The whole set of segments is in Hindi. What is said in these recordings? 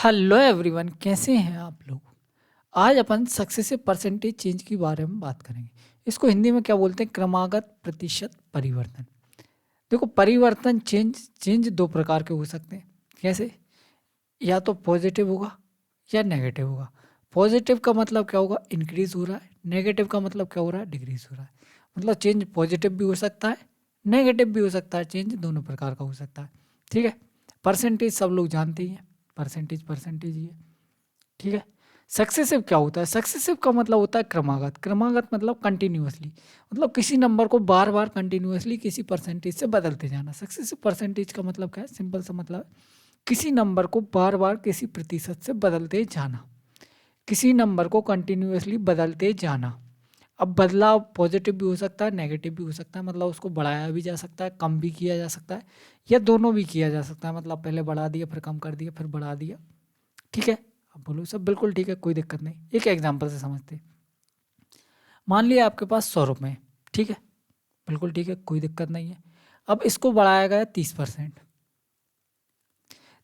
हेलो एवरीवन, कैसे हैं आप लोग। आज अपन सक्सेसिव परसेंटेज चेंज के बारे में बात करेंगे। इसको हिंदी में क्या बोलते हैं? क्रमागत प्रतिशत परिवर्तन। देखो, परिवर्तन चेंज दो प्रकार के हो सकते हैं। कैसे? या तो पॉजिटिव होगा या नेगेटिव होगा। पॉजिटिव का मतलब क्या होगा? इंक्रीज हो रहा है। नेगेटिव का मतलब क्या हो रहा है? डिक्रीज हो रहा है। मतलब चेंज पॉजिटिव भी हो सकता है, नेगेटिव भी हो सकता है। चेंज दोनों प्रकार का हो सकता है। ठीक है। परसेंटेज सब लोग जानते ही हैं, परसेंटेज परसेंटेज ही है। ठीक है। सक्सेसिव क्या होता है? सक्सेसिव का मतलब होता है क्रमागत। क्रमागत मतलब कंटिन्यूअसली, मतलब किसी नंबर को बार बार कंटिन्यूअसली किसी परसेंटेज से बदलते जाना। सक्सेसिव परसेंटेज का मतलब क्या है? सिंपल सा मतलब है किसी नंबर को बार बार किसी प्रतिशत से बदलते जाना, किसी नंबर को कंटिन्यूअसली बदलते जाना। अब बदलाव पॉजिटिव भी हो सकता है, नेगेटिव भी हो सकता है। मतलब उसको बढ़ाया भी जा सकता है, कम भी किया जा सकता है, या दोनों भी किया जा सकता है। मतलब पहले बढ़ा दिया, फिर कम कर दिया, फिर बढ़ा दिया। ठीक है। अब बोलो सब बिल्कुल ठीक है, कोई दिक्कत नहीं। एक एग्जांपल से समझते हैं। मान लिया आपके पास 100 रुपये हैं। ठीक है, बिल्कुल ठीक है, कोई दिक्कत नहीं है। अब इसको बढ़ाया गया 30%।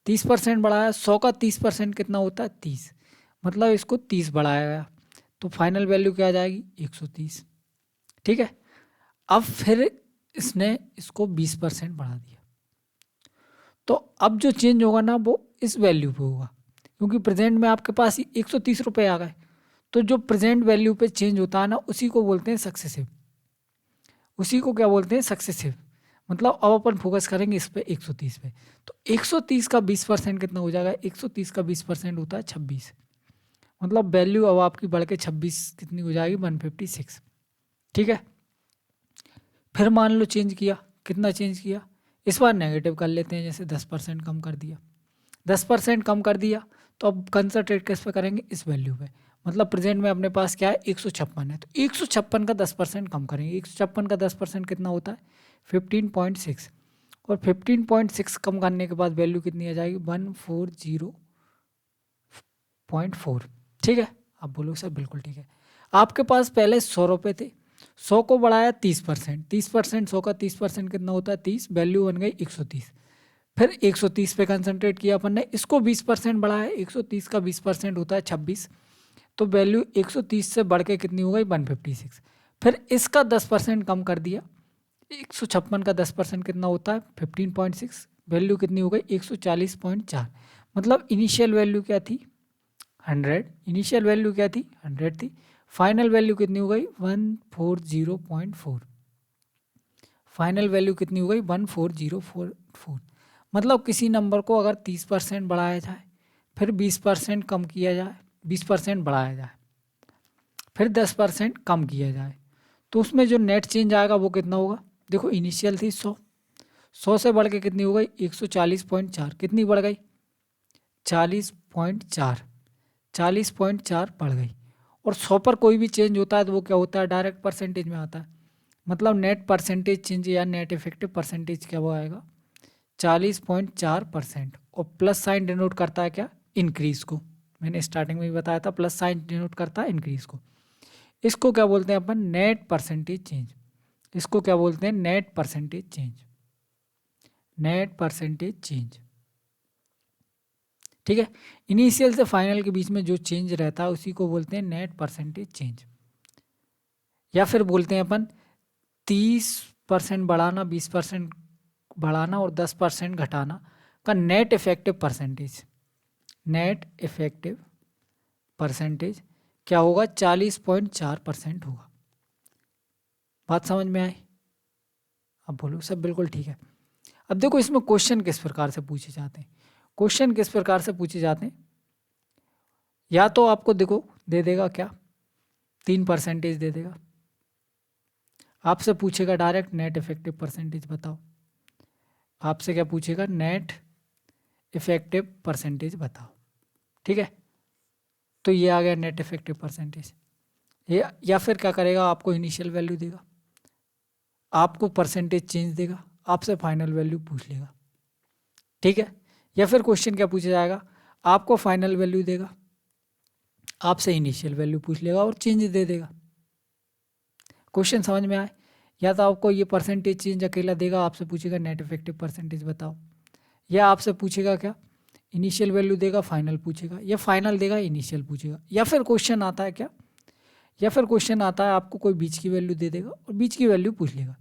30% बढ़ाया, 100 का 30% कितना होता है? 30। मतलब इसको 30 बढ़ाया गया, तो फाइनल वैल्यू क्या आ जाएगी? 130। ठीक है। अब फिर इसने इसको 20% बढ़ा दिया, तो अब जो चेंज होगा ना वो इस वैल्यू पे होगा, क्योंकि प्रेजेंट में आपके पास 130 रुपये आ गए। तो जो प्रेजेंट वैल्यू पे चेंज होता है ना, उसी को बोलते हैं सक्सेसिव। उसी को क्या बोलते हैं? सक्सेसिव। मतलब अब अपन फोकस करेंगे इस पे 130 पे। तो 130 का 20% कितना हो जाएगा? 130 का 20% होता है 26। मतलब वैल्यू अब आपकी बढ़ के 26 कितनी हो जाएगी? 156। ठीक है। फिर मान लो चेंज किया, कितना चेंज किया? इस बार नेगेटिव कर लेते हैं, जैसे 10% कम कर दिया। 10% कम कर दिया, तो अब कंसंट्रेट किस पे करेंगे? इस वैल्यू पे। मतलब प्रेजेंट में अपने पास क्या है? 156 है, तो 156 का 10% कम करेंगे। 156 का 10% कितना होता है? 15.6। और 15.6 कम करने के बाद वैल्यू कितनी आ जाएगी? 140.4। ठीक है। अब बोलो सर बिल्कुल ठीक है। आपके पास पहले 100 रुपये थे, 100 को बढ़ाया 30%। 30%, 100 का 30% कितना होता है? 30। वैल्यू बन गई 130। फिर 130 पे कंसंट्रेट किया अपन ने, इसको 20% बढ़ाया। 130 का 20% होता है 26। तो वैल्यू 130 से बढ़ के कितनी हो गई? 156। फिर इसका 10% कम कर दिया। 156 का 10% कितना होता है? 15.6। वैल्यू कितनी हो गई? 140.4। मतलब इनिशियल वैल्यू क्या थी? 100। इनिशियल वैल्यू क्या थी? 100 थी। फाइनल वैल्यू कितनी हो गई? 140.4। फाइनल वैल्यू कितनी हो गई? 14044। मतलब किसी नंबर को अगर 30% बढ़ाया जाए, फिर 20% कम किया जाए, 20% बढ़ाया जाए, फिर 10% कम किया जाए, तो उसमें जो नेट चेंज आएगा वो कितना होगा? देखो, इनिशियल थी 100, 100 से बढ़ के कितनी हो गई? 140.4। कितनी बढ़ गई? 40.4। 40.4 बढ़ गई। और 100 पर कोई भी चेंज होता है तो वो क्या होता है? डायरेक्ट परसेंटेज में आता है। मतलब नेट परसेंटेज चेंज या नेट इफेक्टिव परसेंटेज क्या वो आएगा? 40.4%। और प्लस साइन डिनोट करता है क्या? इंक्रीज को। मैंने स्टार्टिंग में ही बताया था, प्लस साइन डिनोट करता है इंक्रीज को। इसको क्या बोलते हैं अपन? Net percentage change. इसको क्या बोलते हैं? Net percentage change. Net percentage change. ठीक है। इनिशियल से फाइनल के बीच में जो चेंज रहता है उसी को बोलते हैं नेट परसेंटेज चेंज। या फिर बोलते हैं अपन 30% बढ़ाना, 20% बढ़ाना और 10% घटाना का net effective percentage. Net effective percentage क्या होगा? 40.4% होगा। बात समझ में आई? अब बोलो सब बिल्कुल ठीक है। अब देखो, इसमें क्वेश्चन किस प्रकार से पूछे जाते हैं। क्वेश्चन किस प्रकार से पूछे जाते हैं? या तो आपको देखो दे देगा क्या? 3% दे देगा। आपसे पूछेगा डायरेक्ट नेट इफेक्टिव परसेंटेज बताओ। आपसे क्या पूछेगा? नेट इफेक्टिव परसेंटेज बताओ। ठीक है। तो ये आ गया नेट इफेक्टिव परसेंटेज। ये या फिर क्या करेगा? आपको इनिशियल वैल्यू देगा, आपको परसेंटेज चेंज देगा, आपसे फाइनल वैल्यू पूछ लेगा। ठीक है। या फिर क्वेश्चन क्या पूछा जाएगा? आपको फाइनल वैल्यू देगा, आपसे इनिशियल वैल्यू पूछ लेगा और चेंज दे देगा। क्वेश्चन समझ में आए? या तो आपको ये परसेंटेज चेंज अकेला देगा, आपसे पूछेगा नेट इफेक्टिव परसेंटेज बताओ, या आपसे पूछेगा क्या? इनिशियल वैल्यू देगा फाइनल पूछेगा, या फाइनल देगा इनिशियल पूछेगा, या फिर क्वेश्चन आता है क्या, या फिर क्वेश्चन आता है आपको कोई बीच की वैल्यू दे देगा और बीच की वैल्यू पूछ लेगा।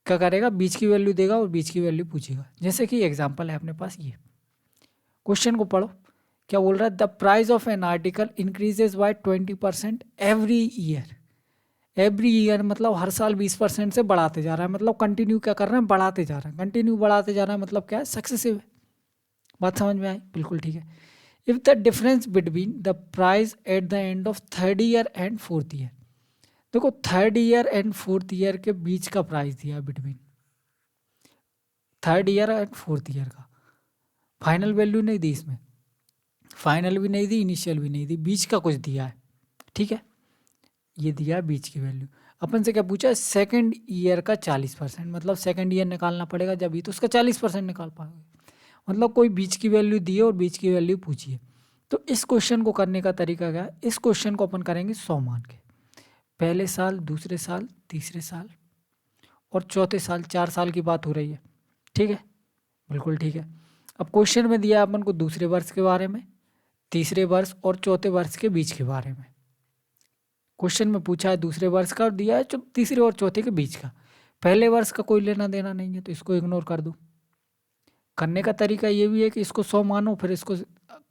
क्या करेगा, बीच की वैल्यू देगा और बीच की वैल्यू पूछेगा। जैसे कि एग्जांपल है अपने पास, ये क्वेश्चन को पढ़ो, क्या बोल रहा है, the price of an article increases by 20% every year. Every year मतलब हर साल 20% से बढ़ाते जा रहा है, मतलब कंटिन्यू क्या कर रहे हैं, बढ़ाते जा रहे हैं, कंटिन्यू बढ़ाते जा रहा है, मतलब क्या है, सक्सेसिव है। बात समझ में आई, बिल्कुल ठीक है। If the difference between the price at the end of third year and fourth year, देखो third year and fourth year के बीच का प्राइस दिया है, between third year and fourth year का, फाइनल वैल्यू नहीं दी इसमें, फाइनल भी नहीं दी, इनिशियल भी नहीं दी, बीच का कुछ दिया है, ठीक है, ये दिया है बीच की वैल्यू। अपन से क्या पूछा है, सेकेंड ईयर का 40%, मतलब सेकेंड ईयर निकालना पड़ेगा जब ही तो उसका 40% निकाल पाओगे, मतलब कोई बीच की वैल्यू दी है और बीच की वैल्यू पूछी है। तो इस क्वेश्चन को करने का तरीका क्या है, इस क्वेश्चन को अपन करेंगे 100 मान के, पहले साल, दूसरे साल, तीसरे साल और चौथे साल, 4 साल की बात हो रही है, ठीक है, बिल्कुल ठीक है। अब क्वेश्चन में दिया अपन को दूसरे वर्ष के बारे में, तीसरे वर्ष और चौथे वर्ष के बीच के बारे में। क्वेश्चन में पूछा है दूसरे वर्ष का और दिया है तीसरे और चौथे के बीच का, पहले वर्ष का कोई लेना देना नहीं है तो इसको इग्नोर कर दो। करने का तरीका ये भी है कि इसको 100 मानो फिर इसको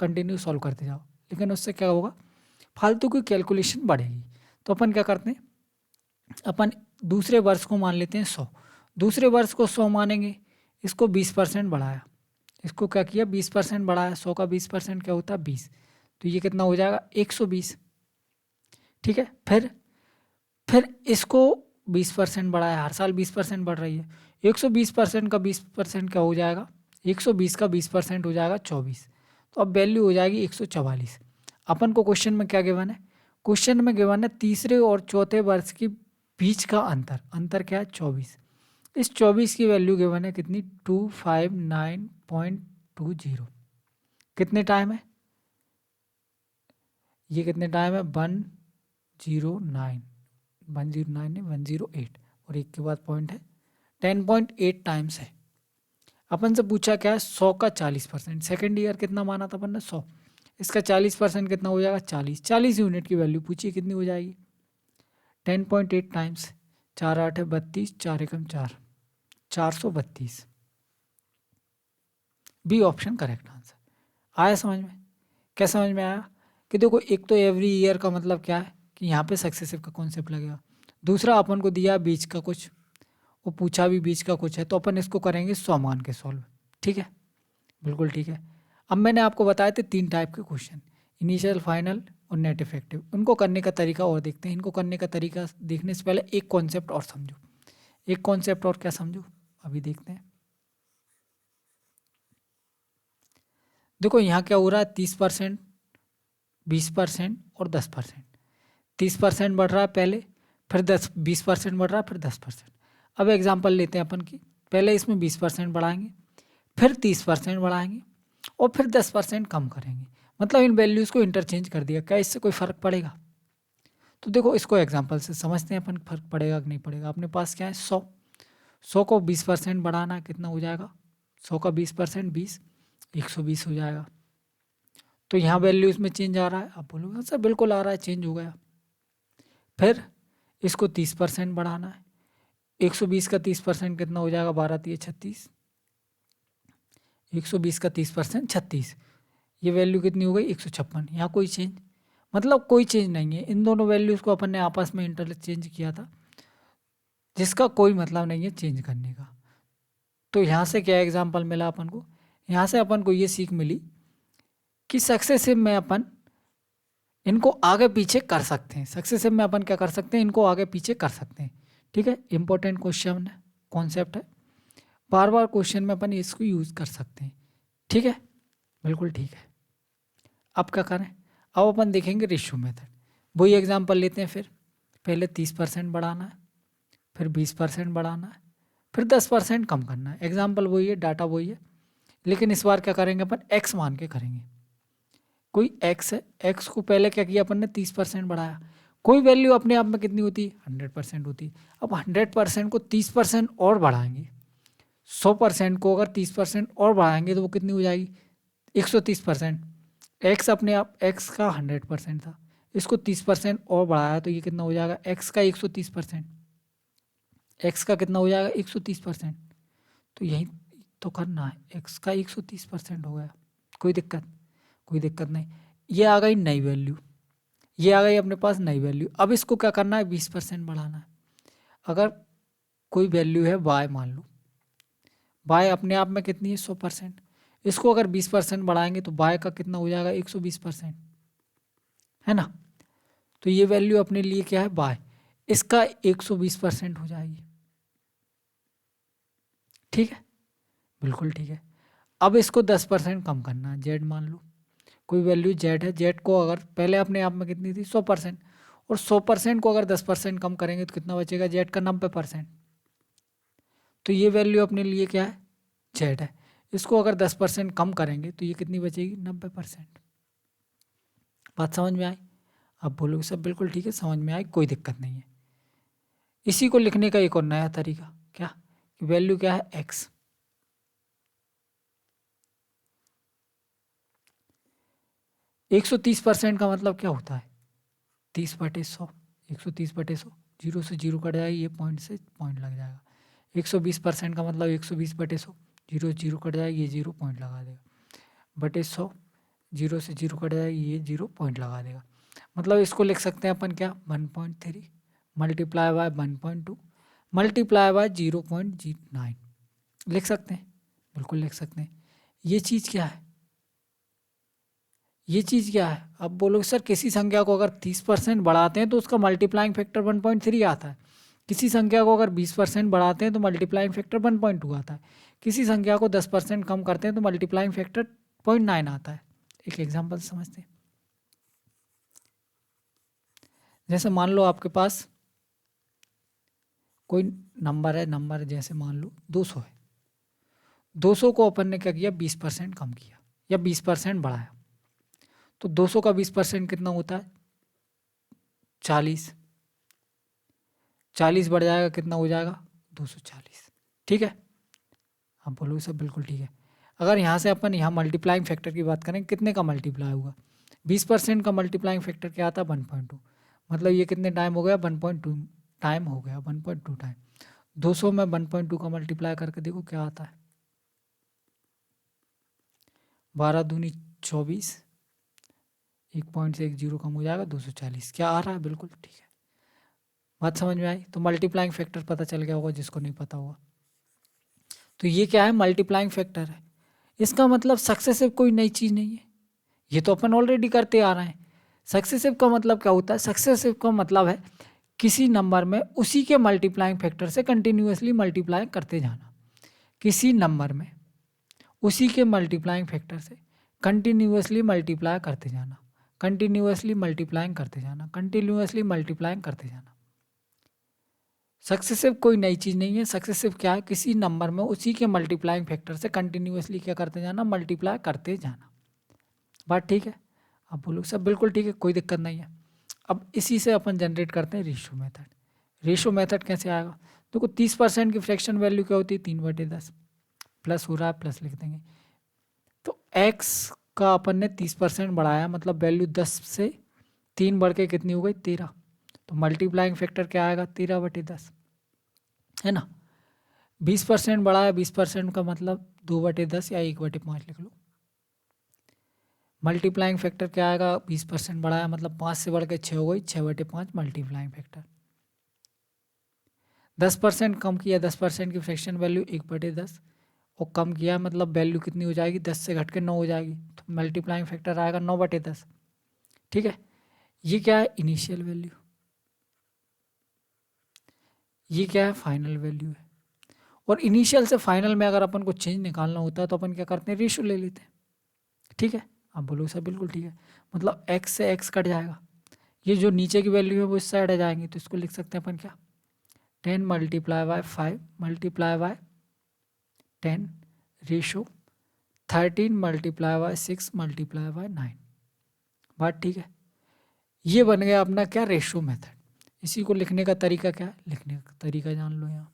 कंटिन्यू सॉल्व करते जाओ, लेकिन उससे क्या होगा, फालतू की कैलकुलेशन बढ़ेगी। तो अपन क्या करते हैं, अपन दूसरे वर्ष को मान लेते हैं 100, दूसरे वर्ष को 100 मानेंगे, इसको 20% बढ़ाया, इसको क्या किया 20% बढ़ाया, 100 का 20% क्या होता है 20, तो ये कितना हो जाएगा 120, ठीक है। फिर इसको 20% बढ़ाया, हर साल 20% बढ़ रही है, 120% का 20% क्या हो जाएगा, 120 का 20% हो जाएगा 24, तो अब वैल्यू हो जाएगी 144। अपन को क्वेश्चन में क्या गिवन है, क्वेश्चन में गिवन है तीसरे और चौथे वर्ष के बीच का अंतर, अंतर क्या है 24, इस 24 की वैल्यू गिवन है कितनी 259.20, कितने टाइम है, ये कितने टाइम है 109, 109 नहीं 108 और एक के बाद पॉइंट है 10.8 टाइम्स है। अपन से पूछा क्या है 100 का 40%, सेकेंड ईयर कितना माना था अपन ने 100, इसका 40% कितना हो जाएगा 40 यूनिट की वैल्यू पूछिए कितनी हो जाएगी 10.8 टाइम्स, 4 8 है 32, 4 एकम 4, 432, बी ऑप्शन करेक्ट आंसर। आया समझ में, क्या समझ में आया कि देखो एक तो एवरी ईयर का मतलब क्या है कि यहाँ पे सक्सेसिव का कॉन्सेप्ट लगेगा, दूसरा अपन को दिया बीच का कुछ, वो पूछा भी बीच का कुछ है, तो अपन इसको करेंगे 100 मान के सॉल्व, ठीक है, बिल्कुल ठीक है। अब मैंने आपको बताए थे 3 टाइप के क्वेश्चन, इनिशियल, फाइनल और नेट इफेक्टिव, उनको करने का तरीका और देखते हैं। इनको करने का तरीका देखने से पहले एक कॉन्सेप्ट और समझो, एक कॉन्सेप्ट और क्या समझो अभी देखते हैं। देखो यहाँ क्या हो रहा है 30%, 20% और 10%, 30% बढ़ रहा है पहले, फिर 20% बढ़ रहा है, फिर 10%। अब एग्जाम्पल लेते हैं अपन की, पहले इसमें 20% बढ़ाएंगे, फिर 30% बढ़ाएंगे और फिर 10% कम करेंगे, मतलब इन वैल्यूज़ को इंटरचेंज कर दिया, क्या इससे कोई फ़र्क पड़ेगा? तो देखो इसको एग्जाम्पल से समझते हैं अपन, फ़र्क पड़ेगा कि नहीं पड़ेगा। अपने पास क्या है 100 को 20% बढ़ाना है, कितना हो जाएगा 100 का 20% 20, 120 हो जाएगा। तो यहाँ वैल्यूज़ में चेंज आ रहा है, आप बोलोगे सर बिल्कुल आ रहा है, चेंज हो गया। फिर इसको 30% बढ़ाना है, 120 का 30% कितना हो जाएगा 12 3 36, 120 का 30% 36, ये वैल्यू कितनी हो गई 156। यहाँ कोई चेंज, मतलब कोई चेंज नहीं है, इन दोनों वैल्यूज़ को अपन ने आपस में इंटरचेंज किया था, जिसका कोई मतलब नहीं है चेंज करने का। तो यहाँ से क्या एग्जाम्पल मिला अपन को, यहाँ से अपन को ये सीख मिली कि सक्सेसिव में अपन इनको आगे पीछे कर सकते हैं, सक्सेसिव में अपन क्या कर सकते हैं, इनको आगे पीछे कर सकते हैं, ठीक है। इंपॉर्टेंट क्वेश्चन है, कॉन्सेप्ट है, बार बार क्वेश्चन में अपन इसको यूज़ कर सकते हैं, ठीक है, बिल्कुल ठीक है। अब क्या करें, अब अपन देखेंगे रेशियो मेथड, वही एग्जांपल लेते हैं। फिर पहले 30% बढ़ाना है, फिर 20% बढ़ाना है, फिर 10% कम करना है। एग्जांपल वही है, डाटा वही है, लेकिन इस बार क्या करेंगे अपन एक्स मान के करेंगे। कोई एक्स है, एक्स को पहले क्या किया अपन ने 30% बढ़ाया, कोई वैल्यू अपने आप में कितनी होती है 100% होती है। अब 100% को 30% और बढ़ाएंगे, 100% को अगर 30% और बढ़ाएंगे तो वो कितनी हो जाएगी 130%। एक्स अपने आप एक्स का 100% था, इसको 30% और बढ़ाया तो ये कितना हो जाएगा, एक्स का 130%। एक्स का कितना हो जाएगा, 130%। तो यही तो करना है, एक्स का 130% हो गया। कोई दिक्कत, कोई दिक्कत नहीं। ये आ गई नई वैल्यू, ये आ गई अपने पास नई वैल्यू। अब इसको क्या करना है, 20% बढ़ाना है। अगर कोई वैल्यू है वाई, मान लो वाई अपने आप में कितनी है, 100%। इसको अगर 20% बढ़ाएंगे तो वाई का कितना हो जाएगा, 120%, है ना। तो ये वैल्यू अपने लिए क्या है, वाई, इसका 120% हो जाएगी। ठीक है, बिल्कुल ठीक है। अब इसको 10% कम करना है, जेड मान लो कोई वैल्यू जेड है, जेड को अगर पहले अपने आप में कितनी थी, 100%, और 100% को अगर 10% कम करेंगे तो कितना बचेगा, जेड का 90%। तो ये वैल्यू अपने लिए क्या है, जेड है। इसको अगर 10% कम करेंगे तो ये कितनी बचेगी, 90%। बात समझ में आई। अब बोलोगे सब बिल्कुल ठीक है, समझ में आई, कोई दिक्कत नहीं है। इसी को लिखने का एक और नया तरीका, क्या, वैल्यू क्या है, एक्स। 130% का मतलब क्या होता है, 30/100। 130/100, जीरो से जीरो कट जाएगी, ये पॉइंट से पॉइंट लग जाएगा। 120% का मतलब 120/100, जीरो जीरो कट जाएगी, ये जीरो पॉइंट लगा देगा, बटे 100, जीरो से जीरो कट जाएगी, ये जीरो पॉइंट लगा देगा। मतलब इसको लिख सकते हैं अपन क्या, 1.3 मल्टीप्लाई बाय 1.2 मल्टीप्लाई बाय 0.9 लिख सकते हैं, बिल्कुल लिख सकते हैं। ये चीज़ क्या है, ये चीज़ क्या है। अब बोलोगे सर किसी संख्या को अगर 30% बढ़ाते हैं तो उसका मल्टीप्लाइंग फैक्टर 1.3 आता है, किसी संख्या को अगर 20% बढ़ाते हैं तो मल्टीप्लाइंग फैक्टर 1.2 आता है, किसी संख्या को 10% कम करते हैं तो मल्टीप्लाइंग फैक्टर 0.9 आता है। एक एग्जाम्पल समझते हैं। जैसे मान लो आपके पास कोई नंबर है, नंबर जैसे मान लो 200 है। 200 को अपन ने क्या किया, 20% कम किया या 20% बढ़ाया, तो 200 का 20% कितना होता है, 40। 40 बढ़ जाएगा, कितना हो जाएगा, 240। ठीक है, आप बोलोगे सब बिल्कुल ठीक है। अगर यहाँ से अपन यहाँ मल्टीप्लाइंग फैक्टर की बात करें, कितने का मल्टीप्लाई होगा, 20% का मल्टीप्लाइंग फैक्टर क्या आता है, 1.2। मतलब ये कितने टाइम हो गया, 1.2 टाइम हो गया, 1.2 टाइम। 200 में 1.2 का मल्टीप्लाई करके देखो क्या आता है, 12 दूनी 24, एक पॉइंट से एक जीरो कम हो जाएगा, 240 क्या आ रहा है, बिल्कुल ठीक है। बात समझ में आई। तो मल्टीप्लाइंग फैक्टर पता चल गया होगा जिसको नहीं पता होगा। तो ये क्या है, मल्टीप्लाइंग फैक्टर है। इसका मतलब सक्सेसिव कोई नई चीज़ नहीं है, ये तो अपन ऑलरेडी करते आ रहे हैं। सक्सेसिव का मतलब क्या होता है, सक्सेसिव का मतलब है किसी नंबर में उसी के मल्टीप्लाइंग फैक्टर से कंटिन्यूअसली मल्टीप्लाई करते जाना। किसी नंबर में उसी के मल्टीप्लाइंग फैक्टर से कंटिन्यूअसली मल्टीप्लाई करते जाना, कंटिन्यूअसली मल्टीप्लाइंग करते जाना, कंटिन्यूअसली मल्टीप्लाइंग करते जाना। सक्सेसिव कोई नई चीज़ नहीं है। सक्सेसिव क्या है, किसी नंबर में उसी के मल्टीप्लाइंग फैक्टर से कंटिन्यूअसली क्या करते जाना, मल्टीप्लाई करते जाना। बात ठीक है, आप बोलो सब बिल्कुल ठीक है, कोई दिक्कत नहीं है। अब इसी से अपन जनरेट करते हैं रेशो मेथड। रेशो मेथड कैसे आएगा, देखो 30% की फ्रैक्शन वैल्यू क्या होती है, 3/10, प्लस हो रहा है, प्लस लिख देंगे। तो x का अपन ने 30% बढ़ाया, मतलब वैल्यू 10 से 3 बढ़ के कितनी हो गई, 13। तो मल्टीप्लाइंग फैक्टर क्या आएगा, 13/10, है ना। 20% बढ़ाया, 20% का मतलब 2/10 या 1/5 लिख लो। मल्टीप्लाइंग फैक्टर क्या आएगा, 20% बढ़ाया मतलब 5 से बढ़ के 6 हो गई, 6/5 मल्टीप्लाइंग फैक्टर। 10% कम किया, 10% की फ्रैक्शन वैल्यू 1/10, और कम किया मतलब वैल्यू कितनी हो जाएगी, 10 से घट के 9 हो जाएगी, तो मल्टीप्लाइंग फैक्टर आएगा 9/10। ठीक है, ये क्या है, इनिशियल वैल्यू, ये क्या है, फाइनल वैल्यू है। और इनिशियल से फाइनल में अगर अपन को चेंज निकालना होता है तो अपन क्या करते हैं, रेशो ले लेते हैं। ठीक है, आप बोलो सर बिल्कुल ठीक है। मतलब x से x कट जाएगा, ये जो नीचे की वैल्यू है वो इस साइड आ जाएंगी, तो इसको लिख सकते हैं अपन क्या, 10 multiply by 5 multiply by 10 ratio 13 multiply by 6 multiply by 9। बात ठीक है, ये बन गया अपना क्या, रेशो मेथड। इसी को लिखने का तरीका क्या है, लिखने का तरीका जान लो। यहाँ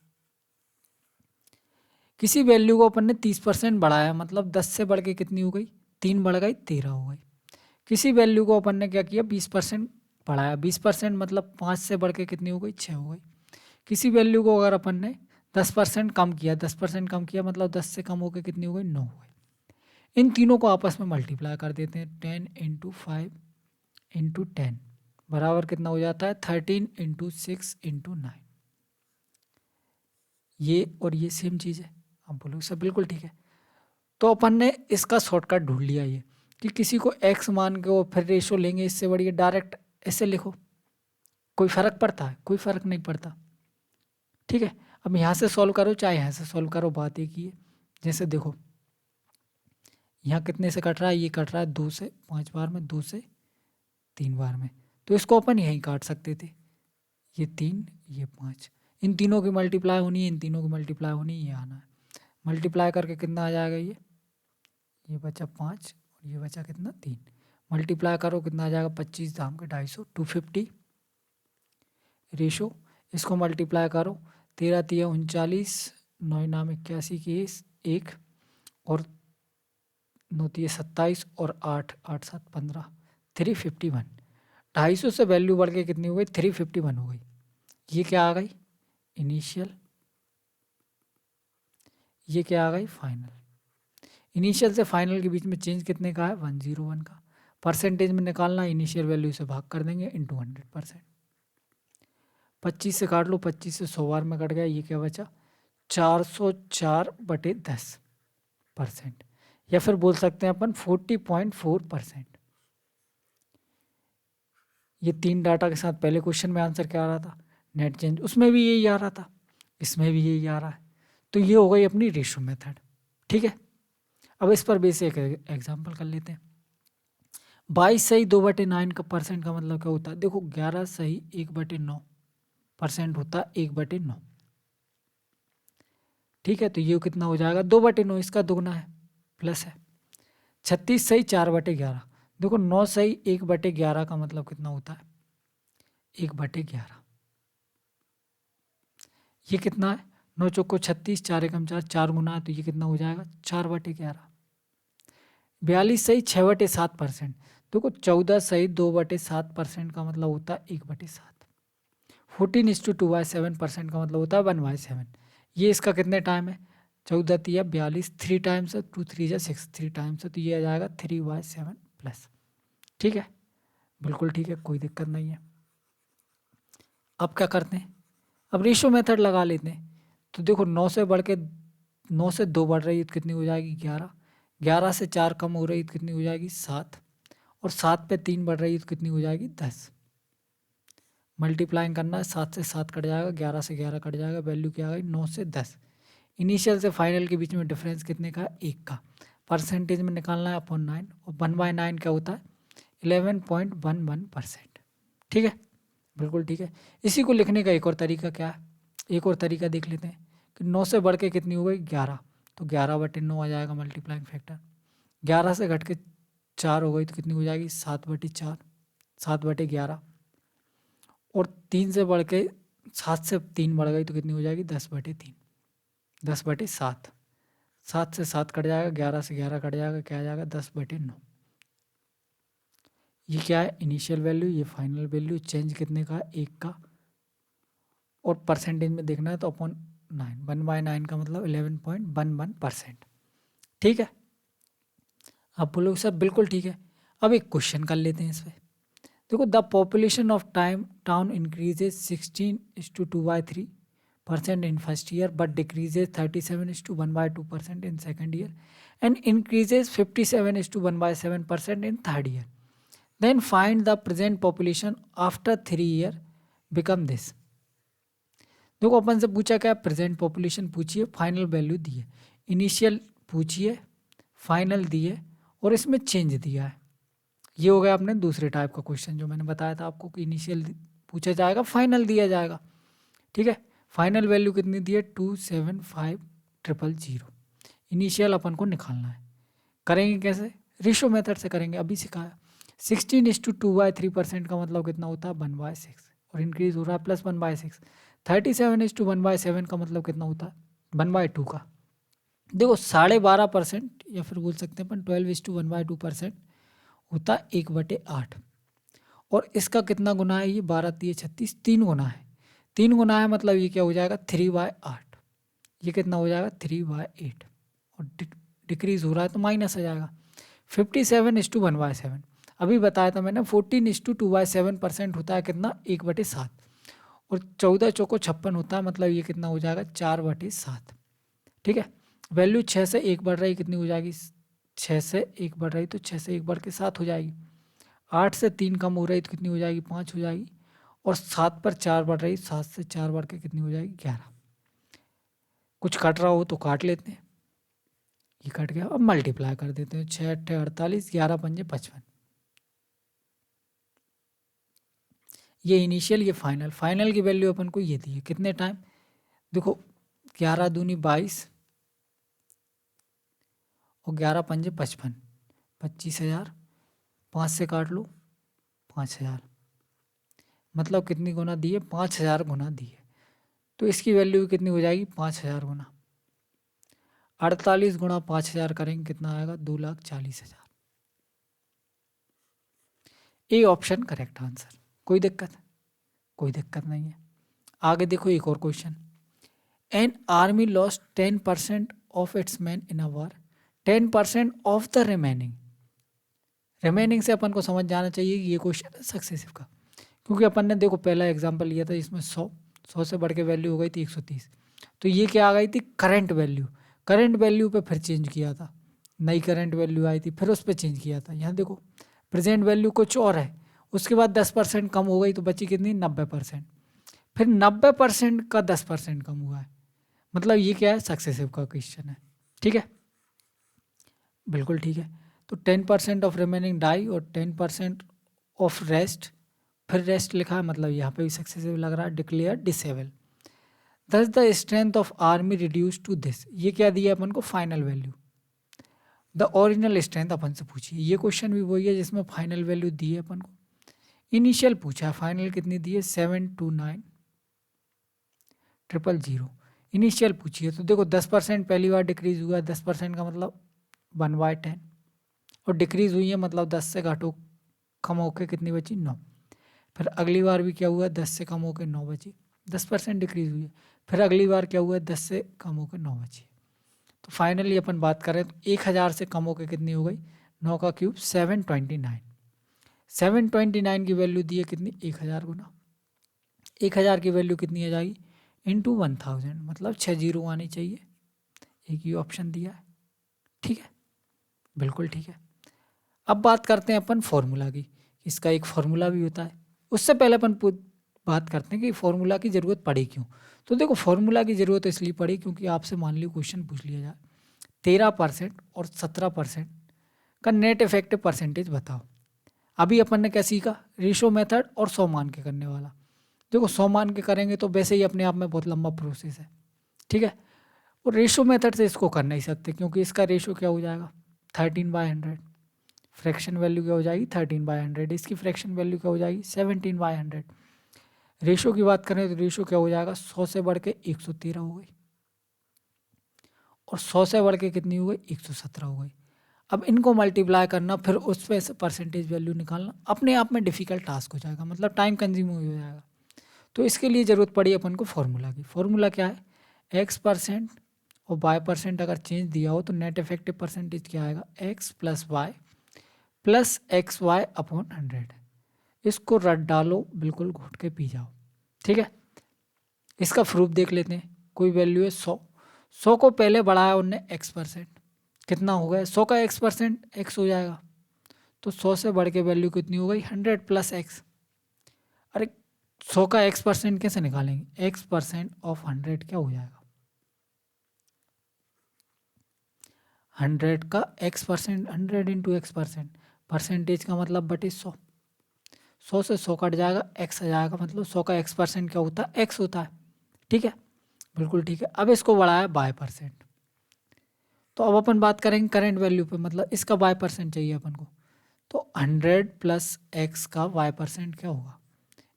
किसी वैल्यू को अपन ने 30% बढ़ाया, मतलब 10 से बढ़ के कितनी हो गई, 3 बढ़ गई 13 हो गई। किसी वैल्यू को अपन ने क्या किया 20% बढ़ाया, 20% मतलब 5 से बढ़ के कितनी हो गई 6 हो गई। किसी वैल्यू को अगर अपन ने 10% कम किया, 10% कम किया मतलब 10 से कम होकर कितनी हो गई 9 हो गई। इन तीनों को आपस में मल्टीप्लाई कर देते हैं, 10 इंटू 5 इंटू 10 बराबर कितना हो जाता है 13 इंटू 6 इंटू 9। ये और ये सेम चीज़ है। आप बोलोगे सर बिल्कुल ठीक है। तो अपन ने इसका शॉर्टकट ढूंढ लिया ये कि किसी को x मान के और फिर रेशो लेंगे, इससे बढ़िया डायरेक्ट ऐसे लिखो। कोई फर्क पड़ता है? कोई फर्क नहीं पड़ता। ठीक है, अब यहाँ से सॉल्व करो चाहे यहाँ से सॉल्व करो, बात एक ही है। जैसे देखो यहाँ कितने से कट रहा है, ये कट रहा है 2 से 5 बार में, 2 से 3 बार में, तो इसको अपन यहीं काट सकते थे। ये 3 ये 5, इन तीनों की मल्टीप्लाई होनी है, इन तीनों की मल्टीप्लाई होनी है, ये आना है। मल्टीप्लाई करके कितना आ जाएगा, ये बचा 5 और ये बचा कितना 3। मल्टीप्लाई करो कितना आ जाएगा 25 दाम के 250, 250 रेशो। इसको मल्टीप्लाई करो 13 3 39, 9 नाम 81 की 1 और 9 3 27 और 8 8 7 15, 351। 250 से वैल्यू बढ़ के कितनी हो गई 351 हो गई। ये क्या आ गई इनिशियल, ये क्या आ गई फाइनल। इनिशियल से फाइनल के बीच में चेंज कितने का है 101 का। परसेंटेज में निकालना, इनिशियल वैल्यू से भाग कर देंगे इंटू 100%। 25 से काट लो, 25 से 100 बार में कट गया, ये क्या बचा 404/10%, या फिर बोल सकते हैं अपन 40.4%। ये 3 डाटा के साथ पहले क्वेश्चन में आंसर क्या आ रहा था नेट चेंज, उसमें भी यही आ रहा था, इसमें भी यही आ रहा है। तो ये हो गई अपनी रेशो मेथड। ठीक है, अब इस पर बेसिक एग्जांपल कर लेते हैं। 22 सही 2/9 का परसेंट का मतलब क्या होता है, देखो 11 सही 1/9% होता है 1/9। ठीक है, तो ये कितना हो जाएगा 2/9, इसका दुगना है प्लस है। 36 सही 4/11, देखो 9 सही 1/11 का मतलब कितना होता है 1/11। ये कितना है 9 चौको 36, 4 एकम 4, 4 गुना है, तो ये कितना हो जाएगा 4/11। 42 सही 6/7%, देखो 14 सही 2/7% का मतलब होता है 1/7। 14:2/7% का मतलब होता है 1/7। ये इसका कितने टाइम है 14 तिया 42, 3 टाइम्स है, 2 3 जा 6, 3 टाइम्स है, तो ये आ जाएगा 3/7 प्लस। ठीक है, बिल्कुल ठीक है, कोई दिक्कत नहीं है। अब क्या करते हैं, अब रेशो मेथड लगा लेते हैं। तो देखो 9 से बढ़ के 9 से 2 बढ़ रही है तो कितनी हो जाएगी 11, 11 से 4 कम हो रही है तो कितनी हो जाएगी 7, और 7 पे 3 बढ़ रही है तो कितनी हो जाएगी 10। मल्टीप्लाइंग करना है, 7 से 7 कट जाएगा, 11 से 11 कट जाएगा, वैल्यू क्या आ गई 9 से 10। इनिशियल से फाइनल के बीच में डिफरेंस कितने का 1 का। परसेंटेज में निकालना है अपॉन 9, और 1/9 क्या होता है 11.11%। ठीक है, बिल्कुल ठीक है। इसी को लिखने का एक और तरीका क्या है, एक और तरीका देख लेते हैं कि 9 से बढ़ के कितनी हो गई 11, तो 11/9 आ जाएगा मल्टीप्लाइंग फैक्टर। 11 से घट के 4 हो गई तो कितनी हो जाएगी 7/4, 7/11, और 3 से बढ़ के 7 से 3 बढ़ गई तो कितनी हो जाएगी 10/3, 10/7। 7 से 7 कट जाएगा, 11 से 11 कट जाएगा, क्या आ जाएगा 10/9। ये क्या है इनिशियल वैल्यू, ये फाइनल वैल्यू, चेंज कितने का 1 का, और परसेंटेज में देखना है तो अपॉन 9, 1/9 का मतलब 11.11%। ठीक है, आप बोलोगे सर बिल्कुल ठीक है। अब एक क्वेश्चन कर लेते हैं इस पर। देखो द population of town increases 16:2/3% in first year, but decreases 37:1/2% in second year, and increases 57:1/7% in third year. Then find the present population after 3 year become this. देखो अपन से पूछा क्या, प्रेजेंट पॉपुलेशन पूछिए, फाइनल वैल्यू दी है, इनिशियल पूछिए, फाइनल दी है, और इसमें चेंज दिया है। ये हो गया अपने दूसरे टाइप का क्वेश्चन जो मैंने बताया था आपको कि इनिशियल पूछा जाएगा, फाइनल दिया जाएगा। ठीक है, फाइनल वैल्यू कितनी दी है 275,000। इनिशियल अपन को निकालना है, करेंगे कैसे, रेशो मेथड से करेंगे, अभी सिखाया। 16:2/3% का मतलब कितना होता है 1/6, और इंक्रीज हो रहा है +1/6। 37:1/7 का मतलब कितना होता है 1/2 का। देखो 12.5% या फिर बोल सकते हैं अपन 12:1/2% होता है 1/8। और इसका कितना गुना है, ये 12 तिये 36, 3 गुना है। 3 गुना है मतलब ये क्या हो जाएगा 3/8। ये कितना हो जाएगा 3/8। और डिक्रीज हो रहा है तो माइनस आ जाएगा। 57:1/7। अभी बताया था मैंने 14:2/7% होता है कितना 1/7। और 14 चौको 56 होता है मतलब ये कितना हो जाएगा 4/7। ठीक है, वैल्यू 6 से 1 बढ़ रही कितनी हो जाएगी, 6 से 1 बढ़ रही तो 6 से 1 बढ़ के 7 हो जाएगी। 8 से 3 कम हो रही तो कितनी हो जाएगी 5 हो जाएगी। और 7 पर 4 बढ़ रही, 7 से 4 बढ़ के कितनी हो जाएगी 11। कुछ कट रहा हो तो काट लेते हैं, ये कट गया। अब मल्टीप्लाई कर देते हैं, 6 8 48, 11 पंजे 55। ये इनिशियल, ये फाइनल। फाइनल की वैल्यू अपन को ये दी है कितने टाइम, देखो 11 दूनी 22 और 11 पंजे 55, 25,000। 5 से काट लो 5,000, मतलब कितनी गुना दी है 5,000 गुना दी है। तो इसकी वैल्यू कितनी हो जाएगी 5,000 गुना। 48 गुणा 5,000 करेंगे कितना आएगा 2,40,000। A option correct answer. कोई दिक्कत, कोई दिक्कत नहीं है। आगे देखो एक और question. An army lost 10% of its man in a war, 10% of the remaining. Remaining से अपन को समझ जाना चाहिए कि ये क्वेश्चन है सक्सेसिव का, क्योंकि अपन ने देखो पहला एग्जांपल लिया था इसमें 100 से बढ़ के वैल्यू हो गई थी 130। तो ये क्या आ गई थी करंट वैल्यू, करंट वैल्यू पे फिर चेंज किया था, नई करंट वैल्यू आई थी फिर उस पर चेंज किया था। यहाँ देखो प्रेजेंट वैल्यू कुछ और है, उसके बाद 10% कम हो गई तो बची कितनी 90%। फिर 90% का 10% कम हुआ है, मतलब ये क्या है सक्सेसिव का क्वेश्चन है। ठीक है, बिल्कुल ठीक है। तो 10% ऑफ रिमेनिंग डाई और 10% ऑफ रेस्ट, फिर रेस्ट लिखा है मतलब यहाँ पे भी सक्सेसिव लग रहा है। Declare disable, thus the strength of army reduce to this. ये क्या दिया अपन को final value, the original strength अपन से पूछिए। ये क्वेश्चन भी वही है जिसमें फाइनल वैल्यू दी है अपन को। इनिशियल पूछा है, फाइनल कितनी दी है 729,000। इनिशियल पूछिए तो देखो 10% पहली बार डिक्रीज हुआ है, 10% का मतलब 1/10। और डिक्रीज हुई है मतलब 10 से घटो कम होकर कितनी बची 9। फिर अगली बार भी क्या हुआ 10 से कम होकर 9 बची, 10% डिक्रीज हुई है। फिर अगली बार क्या हुआ 10 से कम होकर 9 बची। तो फाइनली अपन बात करें तो 1,000 से कम होकर कितनी हो गई 9 का क्यूब 729। 729 की वैल्यू दी है कितनी 1,000 गुना। 1,000 की वैल्यू कितनी आ जाएगी इंटू 1,000, मतलब 6 जीरो आनी चाहिए। एक ही ऑप्शन दिया है। ठीक है, बिल्कुल ठीक है। अब बात करते हैं अपन फॉर्मूला की, इसका एक फॉर्मूला भी होता है। उससे पहले अपन बात करते हैं कि फॉर्मूला की ज़रूरत पड़ी क्यों। तो देखो फॉर्मूला की ज़रूरत इसलिए पड़ी क्योंकि आपसे मान लीजिए क्वेश्चन पूछ लिया जाए 13% और 17% का नेट इफेक्टिव परसेंटेज बताओ। अभी अपन ने क्या सीखा रेशो मेथड और 100 मान के करने वाला। देखो 100 मान के करेंगे तो वैसे ही अपने आप में बहुत लंबा प्रोसेस है। ठीक है, और रेशो मेथड से इसको कर नहीं सकते क्योंकि इसका रेशो क्या हो जाएगा 13/100। फ्रैक्शन वैल्यू क्या हो जाएगी 13/100, इसकी फ्रैक्शन वैल्यू क्या हो जाएगी 17/100। रेशो की बात करें तो रेशो क्या हो जाएगा 100 से बढ़ के 113 हो गई, और 100 से बढ़ के कितनी हो गई 117 हो गई। अब इनको मल्टीप्लाई करना फिर उस पर परसेंटेज वैल्यू निकालना अपने आप में डिफिकल्ट टास्क हो जाएगा, मतलब टाइम कंज्यूम हो जाएगा। तो इसके लिए ज़रूरत पड़ी अपन को फॉर्मूला की। फॉर्मूला क्या है x% और y% अगर चेंज दिया हो तो नेट इफेक्टिव परसेंटेज क्या आएगा x + y + XY अपॉन 100। इसको रट डालो बिल्कुल घोट के पी जाओ। ठीक है, इसका प्रूफ देख लेते हैं। कोई वैल्यू है 100, 100 को पहले बढ़ाया उनने x%, कितना हो गया 100 का x% x हो जाएगा। तो 100 से बढ़ के वैल्यू कितनी हो गई 100 + x। अरे 100 का x% कैसे निकालेंगे, x% ऑफ 100 क्या हो जाएगा 100 का x%, 100 × x%, परसेंटेज का मतलब बटे 100। 100 से 100 कट जाएगा x आ जाएगा, मतलब 100 का x% क्या होता है x होता है। ठीक है, बिल्कुल ठीक है। अब इसको बढ़ाया y%। तो अब अपन बात करेंगे करंट वैल्यू पे, मतलब इसका y% चाहिए अपन को। तो 100 + x का y% क्या होगा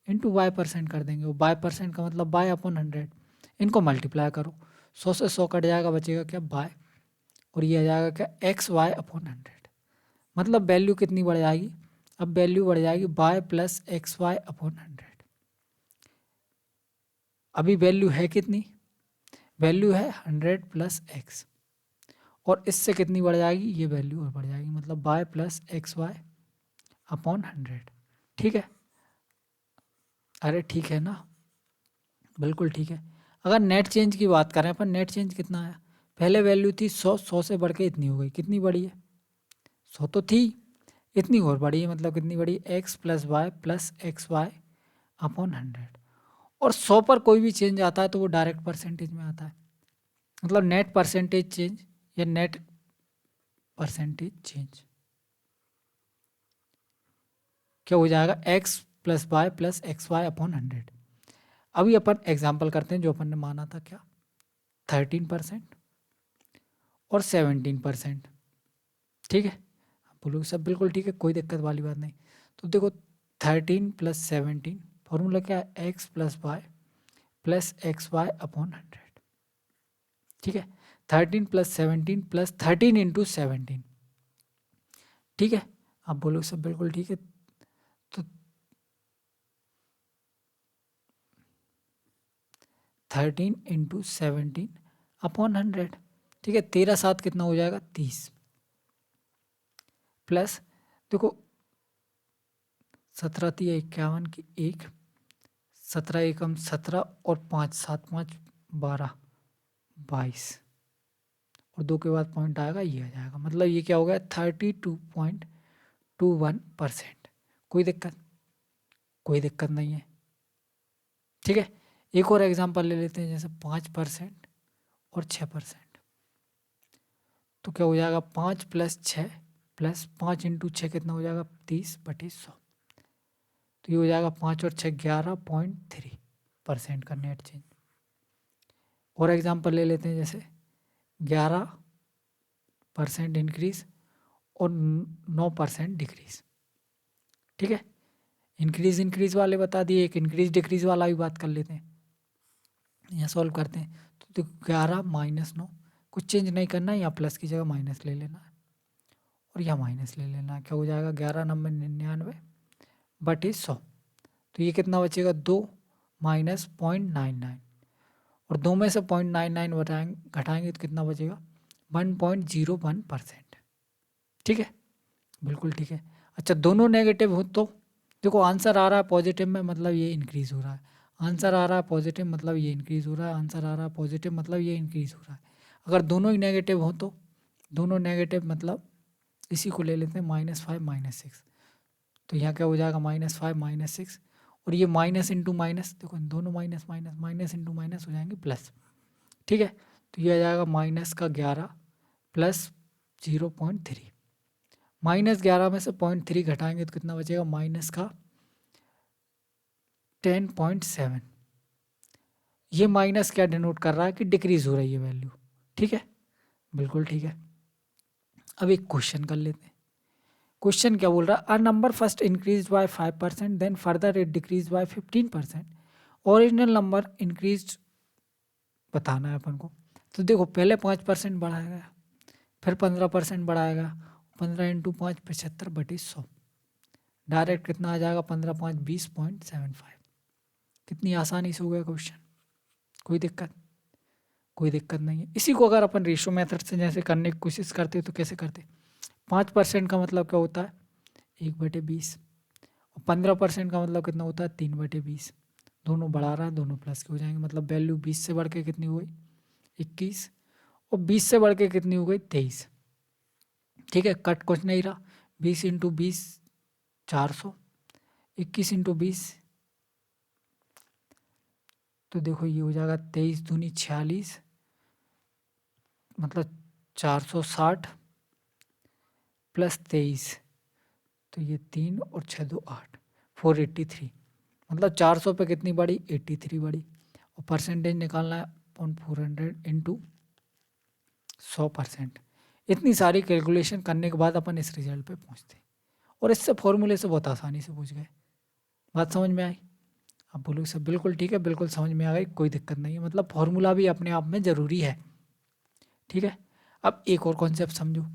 इंटू y% कर देंगे। y% का मतलब y/100। इनको मल्टीप्लाई करो, 100 से 100 कट जाएगा बचेगा क्या y। और ये आ जाएगा क्या, एक्स वाई अपॉन 100। मतलब वैल्यू कितनी बढ़ जाएगी, अब वैल्यू बढ़ जाएगी y plus x y upon 100। अभी वैल्यू है कितनी, वैल्यू है 100 प्लस एक्स, और इससे कितनी बढ़ जाएगी, ये वैल्यू और बढ़ जाएगी, मतलब y plus x y upon 100। ठीक है, अरे ठीक है ना, बिल्कुल ठीक है। अगर नेट चेंज की बात करें अपन, नेट चेंज कितना आया, पहले वैल्यू थी 100, 100 से बढ़ के इतनी हो गई, कितनी बढ़ी है, 100 तो थी, इतनी और बढ़ी है, मतलब कितनी बढ़ी, x plus x y upon 100। और 100 पर कोई भी चेंज आता है तो वो डायरेक्ट परसेंटेज में आता है, मतलब नेट परसेंटेज चेंज या नेट परसेंटेज चेंज क्या हो जाएगा, x plus x y upon 100। अभी अपन एग्जाम्पल करते हैं, जो अपन ने माना था क्या, 13% और 17%। ठीक है, बोलो सब बिल्कुल ठीक है, कोई दिक्कत वाली बात नहीं। तो देखो 13 प्लस 17 फॉर्मूला क्या है, x plus x y upon 100। ठीक है, 13 प्लस 17 प्लस 13 इंटू 17। ठीक है, आप बोलो सब बिल्कुल ठीक है। तो 13 इंटू 17 अपॉन 100। ठीक है, 13 7 कितना हो जाएगा, 30, प्लस देखो 17 3 51 की 1, 17 एकम 17 और 5 7 5 12 22, और 2 के बाद पॉइंट आएगा, ये आ जाएगा, मतलब ये क्या हो गया, 32.21%। कोई दिक्कत, कोई दिक्कत नहीं है। ठीक है, एक और एग्जांपल ले लेते हैं, जैसे 5% और 6%। तो क्या हो जाएगा, 5 प्लस 6 प्लस 5 इंटू 6 कितना हो जाएगा, 30/100। तो ये हो जाएगा 5 और 6 11.3% का नेट चेंज। और एग्जांपल ले लेते हैं, जैसे 11% इंक्रीज और 9% डिक्रीज। ठीक है, इंक्रीज वाले बता दिए, एक इंक्रीज डिक्रीज वाला भी बात कर लेते हैं, यहाँ सॉल्व करते हैं। तो देखो 11 माइनस 9, कुछ चेंज नहीं करना है, यहाँ प्लस की जगह माइनस ले लेना है, और यहाँ माइनस ले लेना है। क्या हो जाएगा, 11 9 99/100। तो ये कितना बचेगा, 2 माइनस 0.99, और 2 में से 0.99 घटाएंगे तो कितना बचेगा, 1.01%। ठीक है, बिल्कुल ठीक है। अच्छा, दोनों नेगेटिव हो तो देखो आंसर आ रहा है पॉजिटिव में, मतलब ये इंक्रीज हो रहा है, आंसर आ रहा है पॉजिटिव मतलब ये इंक्रीज हो रहा है, आंसर आ रहा है पॉजिटिव मतलब ये इंक्रीज हो रहा है। अगर दोनों ही नेगेटिव हो तो, दोनों नेगेटिव मतलब इसी को ले लेते हैं -5 -6। तो यहाँ क्या हो जाएगा, -5 -6, और ये माइनस इंटू माइनस, देखो दोनों minus minus, minus into minus हो जाएंगे प्लस। ठीक है, तो ये आ जाएगा -11 प्लस 0.3। -11 में से 0.3 घटाएंगे तो कितना बचेगा, -10.7। ये माइनस क्या डिनोट कर रहा है कि डिक्रीज हो रही है वैल्यू। ठीक है, बिल्कुल ठीक है। अब एक क्वेश्चन कर लेते हैं। क्वेश्चन क्या बोल रहा है, a number first increase by 5%, then further it decrease by 15%, original number increase बताना है अपन को। तो देखो पहले 5% बढ़ाया गया, फिर 15% बढ़ाया गया, 15 इंटू 5 75/100, डायरेक्ट कितना आ जाएगा, 15 5 20.75। कितनी आसानी से हो गया क्वेश्चन, कोई दिक्कत, कोई दिक्कत नहीं है। इसी को अगर अपन रेशो मेथड से जैसे करने की कोशिश करते तो कैसे करते, 5% का मतलब क्या होता है, 1/20, और 15% का मतलब कितना होता है, 3/20। दोनों बढ़ा रहा है, दोनों प्लस के हो जाएंगे, मतलब वैल्यू 20 से बढ़ के कितनी हो गई, 21, और 20 से बढ़ के कितनी हो गई, 23। ठीक है, कट कुछ नहीं रहा, 20 इंटू 20 400, 21 इंटू 20, तो देखो ये हो जाएगा 23 दूनी 46, मतलब 460 प्लस 23, तो ये 3 और 6 2 8, 483, मतलब 400 पे कितनी बढ़ी, 83 बढ़ी। और परसेंटेज निकालना है 400 इंटू 100%। इतनी सारी कैलकुलेशन करने के बाद अपन इस रिजल्ट पे पहुंचते, और इससे फॉर्मूले से बहुत आसानी से पूछ गए। बात समझ में आई, आप बोलोगे सब बिल्कुल ठीक है, बिल्कुल समझ में आ गई, कोई दिक्कत नहीं है, मतलब फॉर्मूला भी अपने आप में ज़रूरी है। ठीक है, अब एक और कॉन्सेप्ट समझो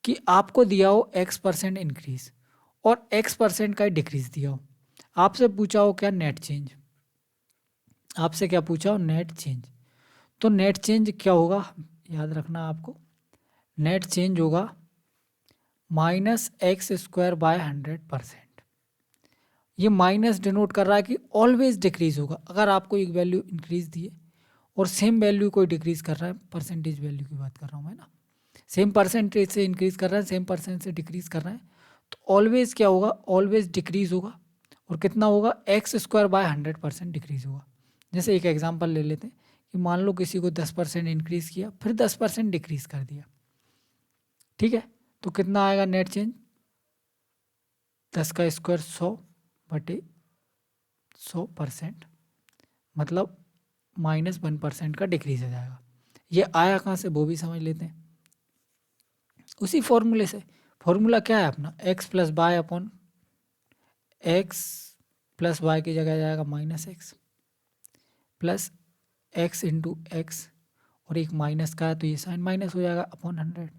कि आपको दिया हो x% इंक्रीज और x% का डिक्रीज दिया हो, आपसे पूछा हो क्या नेट चेंज, आपसे क्या पूछा हो नेट चेंज। तो नेट चेंज क्या होगा, याद रखना आपको, नेट चेंज होगा -x²/100%। ये माइनस डिनोट कर रहा है कि ऑलवेज डिक्रीज होगा। अगर आपको एक वैल्यू इंक्रीज दी है और सेम वैल्यू कोई डिक्रीज कर रहा है, परसेंटेज वैल्यू की बात कर रहा हूँ मैं ना, सेम परसेंटेज से इंक्रीज कर रहा है, सेम परसेंट से डिक्रीज कर रहा है, तो ऑलवेज क्या होगा, ऑलवेज डिक्रीज होगा। और कितना होगा, x²/100% डिक्रीज होगा। जैसे एक एग्जांपल ले लेते हैं कि मान लो किसी को 10% इंक्रीज किया, फिर 10% डिक्रीज कर दिया, ठीक है, तो कितना आएगा नेट चेंज, 10 का स्क्वायर 100/100%, मतलब -1% का डिक्रीज हो जाएगा। ये आया कहाँ से वो भी समझ लेते हैं, उसी फॉर्मूले से। फॉर्मूला क्या है अपना, x+y की जगह जाएगा -x plus x into x, और एक माइनस का है तो ये साइन माइनस हो जाएगा अपॉन 100।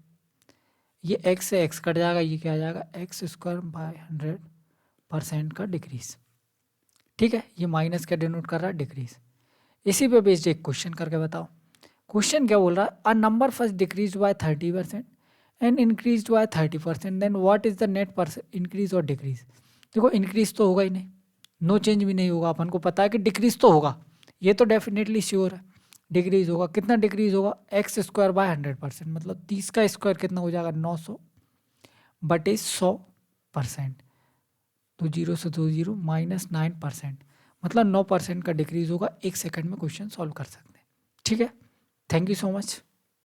ये x से x कट जाएगा, ये क्या आ जाएगा x²/100% का डिक्रीज, ठीक है। ये माइनस क्या डिनोट कर रहा है, डिक्रीज। इसी पे बेस्ड एक क्वेश्चन करके बताओ। क्वेश्चन क्या बोल रहा है, a number first decrease by 30% and increase by 30%, then what is the net increase और डिक्रीज। देखो इंक्रीज तो होगा ही नहीं, नो चेंज भी नहीं होगा, अपन को पता है कि डिक्रीज तो होगा, ये तो डेफिनेटली श्योर है। डिक्रीज होगा, कितना डिक्रीज होगा, x²/100%, मतलब 30 का स्क्वायर कितना हो जाएगा 900/100%। तो 0 से 2 0 -9%, मतलब 9% का डिक्रीज होगा। एक सेकंड में क्वेश्चन सॉल्व कर सकते हैं, ठीक है। Thank you so much.